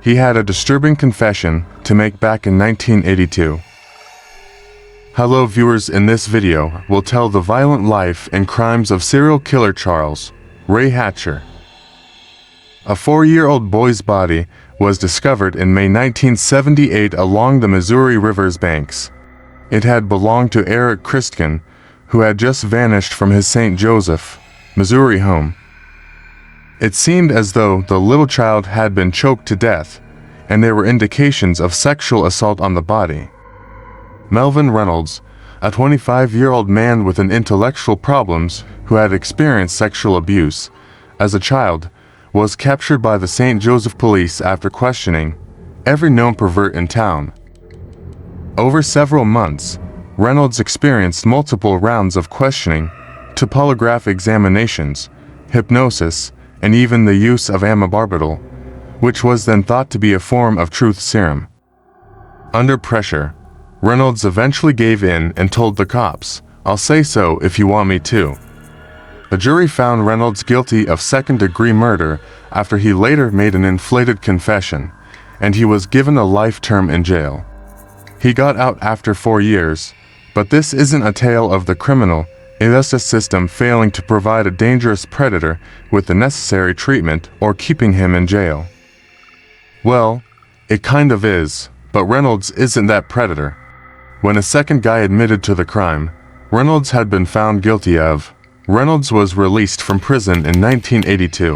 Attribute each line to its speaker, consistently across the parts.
Speaker 1: He had a disturbing confession to make back in 1982. Hello viewers, in this video, we'll tell the violent life and crimes of serial killer Charles Ray Hatcher. A 4-year-old boy's body was discovered in May 1978 along the Missouri River's banks. It had belonged to Eric Christkin, who had just vanished from his St. Joseph, Missouri home. It seemed as though the little child had been choked to death, and there were indications of sexual assault on the body. Melvin Reynolds, a 25-year-old man with intellectual problems who had experienced sexual abuse as a child, was captured by the St. Joseph police after questioning every known pervert in town. Over several months, Reynolds experienced multiple rounds of questioning, to polygraph examinations, hypnosis, and even the use of amobarbital, which was then thought to be a form of truth serum. Under pressure, Reynolds eventually gave in and told the cops, "I'll say so if you want me to." The jury found Reynolds guilty of second-degree murder after he later made an inflated confession, and he was given a life term in jail. He got out after 4 years, but this isn't a tale of the criminal justice system failing to provide a dangerous predator with the necessary treatment or keeping him in jail. Well, it kind of is, but Reynolds isn't that predator. When a second guy admitted to the crime Reynolds had been found guilty of, Reynolds was released from prison in 1982.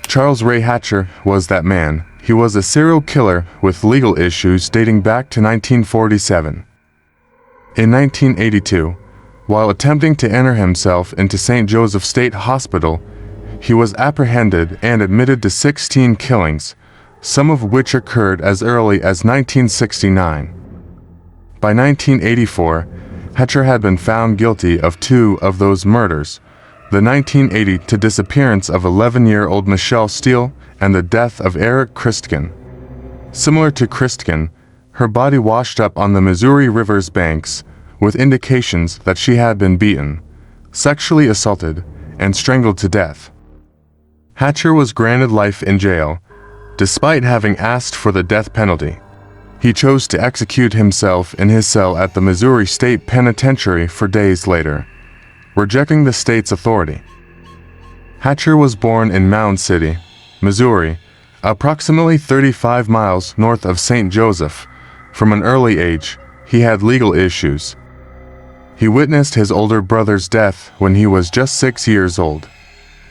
Speaker 1: Charles Ray Hatcher was that man. He was a serial killer with legal issues dating back to 1947. In 1982, while attempting to enter himself into St. Joseph State Hospital, he was apprehended and admitted to 16 killings, some of which occurred as early as 1969. By 1984, Hatcher had been found guilty of 2 of those murders, the 1980 disappearance of 11-year-old Michelle Steele and the death of Eric Christkin. Similar to Christkin, her body washed up on the Missouri River's banks, with indications that she had been beaten, sexually assaulted, and strangled to death. Hatcher was granted life in jail, despite having asked for the death penalty. He chose to execute himself in his cell at the Missouri State Penitentiary for days later, rejecting the state's authority. Hatcher was born in Mound City, Missouri, approximately 35 miles north of St. Joseph. From an early age, he had legal issues. He witnessed his older brother's death when he was just 6 years old.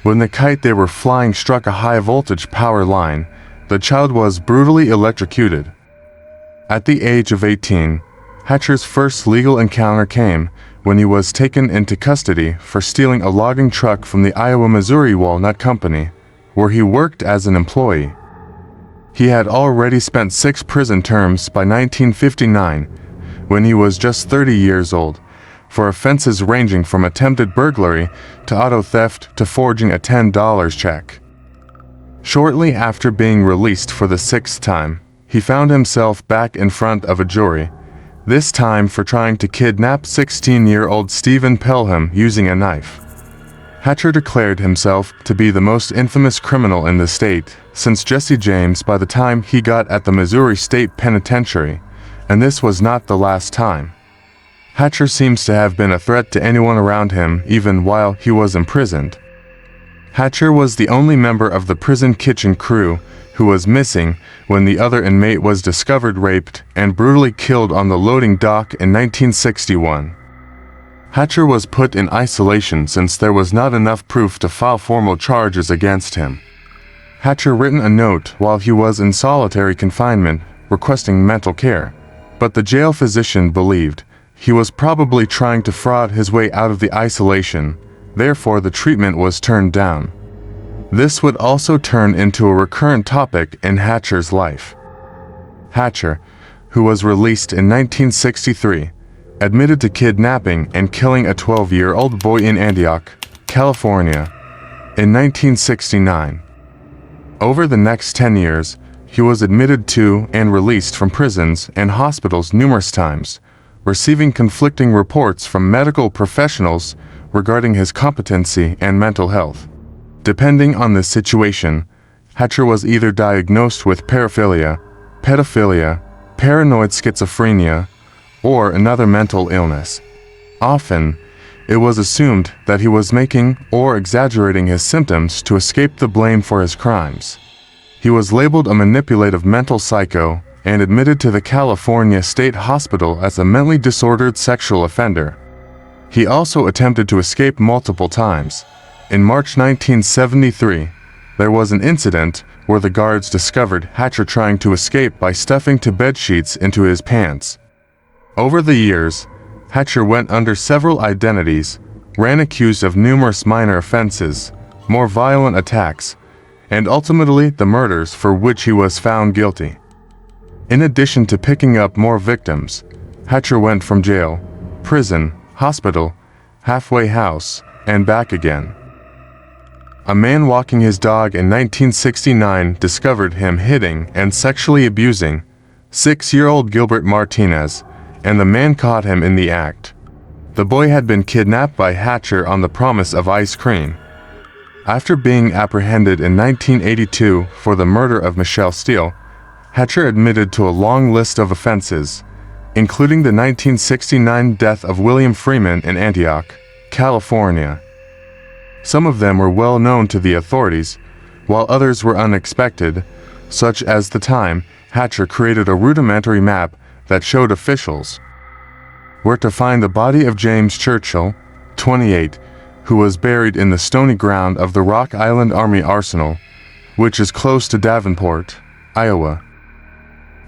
Speaker 1: When the kite they were flying struck a high-voltage power line, the child was brutally electrocuted. At the age of 18, Hatcher's first legal encounter came when he was taken into custody for stealing a logging truck from the Iowa-Missouri Walnut Company, where he worked as an employee. He had already spent 6 prison terms by 1959, when he was just 30 years old, for offenses ranging from attempted burglary to auto theft to forging a $10 check. Shortly after being released for the 6th time, he found himself back in front of a jury, this time for trying to kidnap 16-year-old Stephen Pelham using a knife. Hatcher declared himself to be the most infamous criminal in the state since Jesse James by the time he got at the Missouri State Penitentiary, and this was not the last time. Hatcher seems to have been a threat to anyone around him even while he was imprisoned. Hatcher was the only member of the prison kitchen crew who was missing when the other inmate was discovered raped and brutally killed on the loading dock in 1961. Hatcher was put in isolation since there was not enough proof to file formal charges against him. Hatcher written a note while he was in solitary confinement requesting mental care, but the jail physician believed he was probably trying to fraud his way out of the isolation, therefore the treatment was turned down. This would also turn into a recurrent topic in Hatcher's life. Hatcher, who was released in 1963, admitted to kidnapping and killing a 12-year-old boy in Antioch, California, in 1969. Over the next 10 years, he was admitted to and released from prisons and hospitals numerous times, receiving conflicting reports from medical professionals regarding his competency and mental health. Depending on the situation, Hatcher was either diagnosed with paraphilia, pedophilia, paranoid schizophrenia, or another mental illness. Often, it was assumed that he was making or exaggerating his symptoms to escape the blame for his crimes. He was labeled a manipulative mental psycho and admitted to the California State Hospital as a mentally disordered sexual offender. He also attempted to escape multiple times. In March 1973, there was an incident where the guards discovered Hatcher trying to escape by stuffing two bed sheets into his pants. Over the years, Hatcher went under several identities, ran accused of numerous minor offenses, more violent attacks, and ultimately the murders for which he was found guilty. In addition to picking up more victims, Hatcher went from jail, prison, hospital, halfway house, and back again. A man walking his dog in 1969 discovered him hitting and sexually abusing 6-year-old Gilbert Martinez, and the man caught him in the act. The boy had been kidnapped by Hatcher on the promise of ice cream. After being apprehended in 1982 for the murder of Michelle Steele, Hatcher admitted to a long list of offenses, including the 1969 death of William Freeman in Antioch, California. Some of them were well known to the authorities, while others were unexpected, such as the time Hatcher created a rudimentary map that showed officials where to find the body of James Churchill, 28, who was buried in the stony ground of the Rock Island Army Arsenal, which is close to Davenport, Iowa.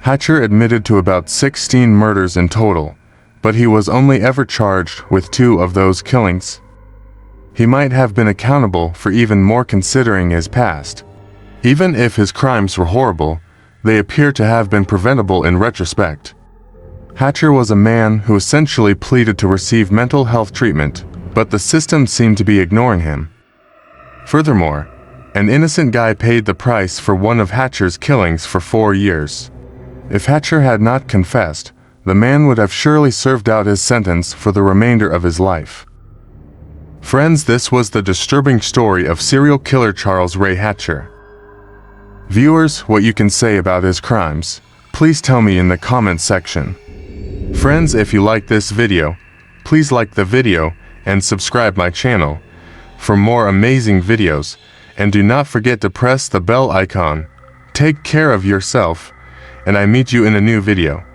Speaker 1: Hatcher admitted to about 16 murders in total, but he was only ever charged with 2 of those killings. He might have been accountable for even more considering his past. Even if his crimes were horrible, they appear to have been preventable in retrospect. Hatcher was a man who essentially pleaded to receive mental health treatment, but the system seemed to be ignoring him. Furthermore, an innocent guy paid the price for one of Hatcher's killings for 4 years. If Hatcher had not confessed, the man would have surely served out his sentence for the remainder of his life. Friends, this was the disturbing story of serial killer Charles Ray Hatcher. Viewers, what you can say about his crimes, please tell me in the comment section. Friends, if you like this video, please like the video and subscribe my channel for more amazing videos, and do not forget to press the bell icon. Take care of yourself, and I meet you in a new video.